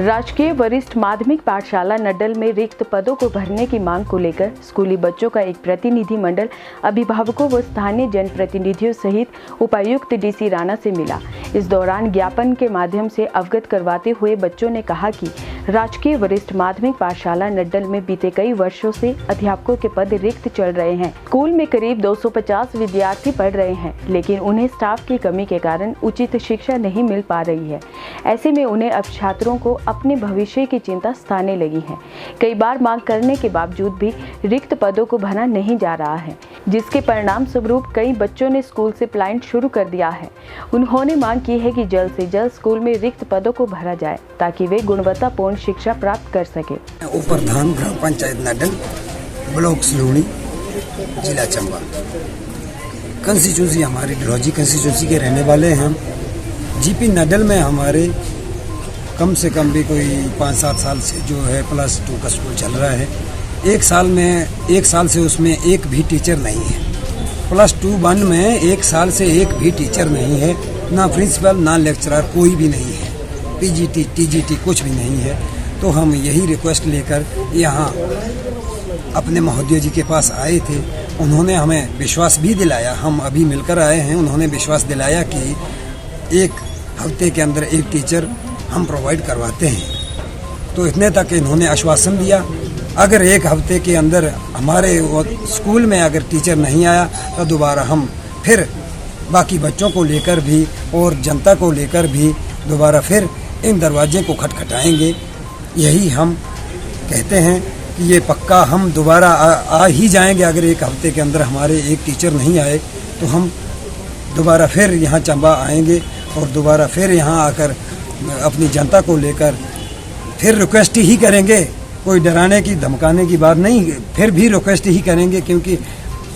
राजकीय वरिष्ठ माध्यमिक पाठशाला नड्डल में रिक्त पदों को भरने की मांग को लेकर स्कूली बच्चों का एक प्रतिनिधि मंडल अभिभावकों व स्थानीय जनप्रतिनिधियों सहित उपायुक्त डीसी राणा से मिला। इस दौरान ज्ञापन के माध्यम से अवगत करवाते हुए बच्चों ने कहा कि राजकीय वरिष्ठ माध्यमिक पाठशाला नड्डल में बीते कई वर्षों से अध्यापकों के पद रिक्त चल रहे हैं। स्कूल में करीब 250 विद्यार्थी पढ़ रहे हैं, लेकिन उन्हें स्टाफ की कमी के कारण उचित शिक्षा नहीं मिल पा रही है। ऐसे में उन्हें अब छात्रों को अपने भविष्य की चिंता सताने लगी है। कई बार मांग करने के बावजूद भी रिक्त पदों को भरा नहीं जा रहा है, जिसके परिणाम स्वरूप कई बच्चों ने स्कूल से पलायन शुरू कर दिया है। उन्होंने मांग की है कि जल्द से जल्द स्कूल में रिक्त पदों को भरा जाए ताकि वे गुणवत्तापूर्ण शिक्षा प्राप्त कर सके। उपप्रधान ग्राम पंचायत नड्डल, ब्लॉक सिलोनी, जिला चंबा। कंस्टिट्यूंसी हमारी ढलौजी कंस्टिट्यूंसी के रहने वाले हैं हम। जीपी नड्डल में हमारे कम से कम भी कोई 5-7 साल से जो है +2 का स्कूल चल रहा है। एक साल से उसमें एक भी टीचर नहीं है। +2 में एक साल से एक भी टीचर नहीं है, ना प्रिंसिपल ना लेक्चरर, कोई भी नहीं है। पीजीटी टीजीटी कुछ भी नहीं है। तो हम यही रिक्वेस्ट लेकर यहाँ अपने महोदय जी के पास आए थे। उन्होंने हमें विश्वास भी दिलाया, हम अभी मिलकर आए हैं, उन्होंने विश्वास दिलाया कि एक हफ्ते के अंदर एक टीचर हम प्रोवाइड करवाते हैं। तो इतने तक इन्होंने आश्वासन दिया। अगर एक हफ्ते के अंदर हमारे स्कूल में अगर टीचर नहीं आया तो दोबारा हम फिर बाकी बच्चों को लेकर भी और जनता को लेकर भी दोबारा फिर इन दरवाजे को खटखटाएंगे। यही हम कहते हैं कि ये पक्का हम दोबारा आ ही जाएंगे। अगर एक हफ्ते के अंदर हमारे एक टीचर नहीं आए तो हम दोबारा फिर यहाँ चंबा आएंगे और दोबारा फिर यहाँ आकर अपनी जनता को लेकर फिर रिक्वेस्ट ही करेंगे। कोई डराने की धमकाने की बात नहीं, फिर भी रिक्वेस्ट ही करेंगे, क्योंकि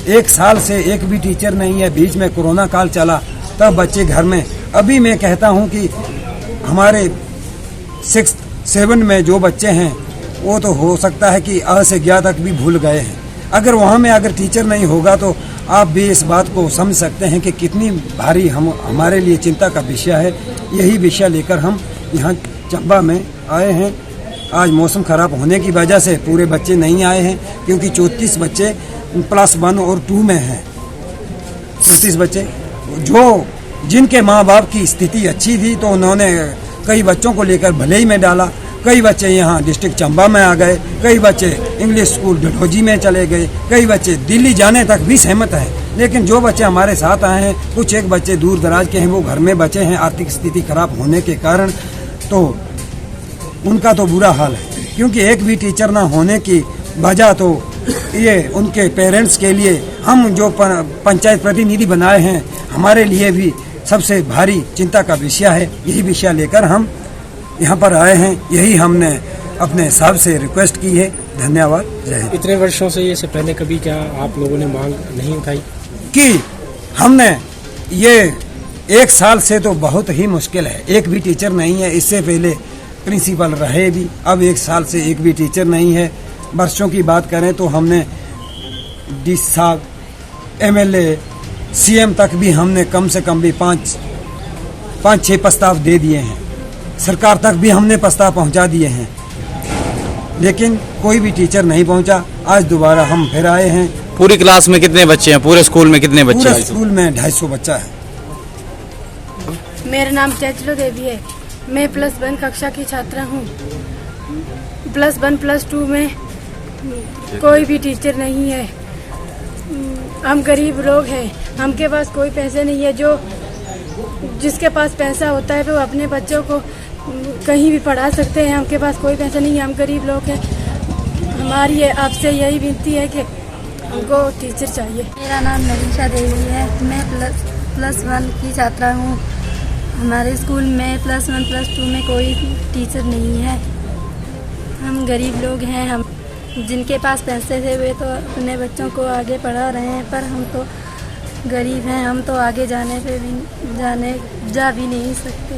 एक साल से एक भी टीचर नहीं है। बीच में कोरोना काल चला, तब बच्चे घर में। अभी मैं कहता हूँ कि हमारे 6th 7 में जो बच्चे हैं वो तो हो सकता है कि अ से ज्ञ तक भी भूल गए हैं। अगर वहाँ में अगर टीचर नहीं होगा तो आप भी इस बात को समझ सकते हैं कि कितनी भारी हमारे लिए चिंता का विषय है। यही विषय लेकर हम यहाँ चंबा में आए हैं। आज मौसम खराब होने की वजह से पूरे बच्चे नहीं आए हैं, क्योंकि 34 बच्चे +1 और 2 में हैं। 34 बच्चे जिनके माँ बाप की स्थिति अच्छी थी तो उन्होंने कई बच्चों को लेकर भले ही में डाला। कई बच्चे यहाँ डिस्ट्रिक्ट चंबा में आ गए, कई बच्चे इंग्लिश स्कूल ढलौजी में चले गए, कई बच्चे दिल्ली जाने तक भी सहमत हैं। लेकिन जो बच्चे हमारे साथ आए हैं, कुछ एक बच्चे दूर दराज के हैं, वो घर में बचे हैं आर्थिक स्थिति खराब होने के कारण। तो उनका तो बुरा हाल है, क्योंकि एक भी टीचर ना होने की वजह तो ये उनके पेरेंट्स के लिए हम जो पंचायत प्रतिनिधि बनाए हैं, हमारे लिए भी सबसे भारी चिंता का विषय है। यही विषय लेकर हम यहाँ पर आए हैं। यही हमने अपने साहब से रिक्वेस्ट की है। धन्यवाद। जय हिंद। इतने वर्षों से ये से पहले कभी क्या आप लोगों ने मांग नहीं उठाई? कि हमने ये एक साल से तो बहुत ही मुश्किल है, एक भी टीचर नहीं है। इससे पहले प्रिंसिपल रहे भी, अब एक साल से एक भी टीचर नहीं है। वर्षों की बात करें तो हमने डी साहब, MLA, CM तक भी हमने कम से कम भी 5-6 प्रस्ताव दे दिए हैं। सरकार तक भी हमने प्रस्ताव पहुंचा दिए हैं, लेकिन कोई भी टीचर नहीं पहुंचा। आज दोबारा हम फिर आए हैं। पूरी क्लास में कितने बच्चे हैं? पूरे स्कूल में कितने बच्चे हैं? पूरे स्कूल में 250 बच्चा है। मेरा नाम चैचलो देवी है। मैं +1 कक्षा की छात्रा हूँ। +1 +2 में कोई भी टीचर नहीं है। हम गरीब लोग हैं, हमके पास कोई पैसे नहीं है। जिसके पास पैसा होता है वो अपने बच्चों को कहीं भी पढ़ा सकते हैं। हमके पास कोई पैसा नहीं है, हम गरीब लोग हैं। हमारी आपसे यही विनती है कि हमको टीचर चाहिए। मेरा नाम नरीशा देवी है। मैं +1 की छात्रा हूँ। हमारे स्कूल में +1 +2 में कोई टीचर नहीं है। हम गरीब लोग हैं। हम जिनके पास पैसे थे वे तो अपने बच्चों को आगे पढ़ा रहे हैं, पर हम तो गरीब हैं। हम तो आगे जा भी नहीं सकते।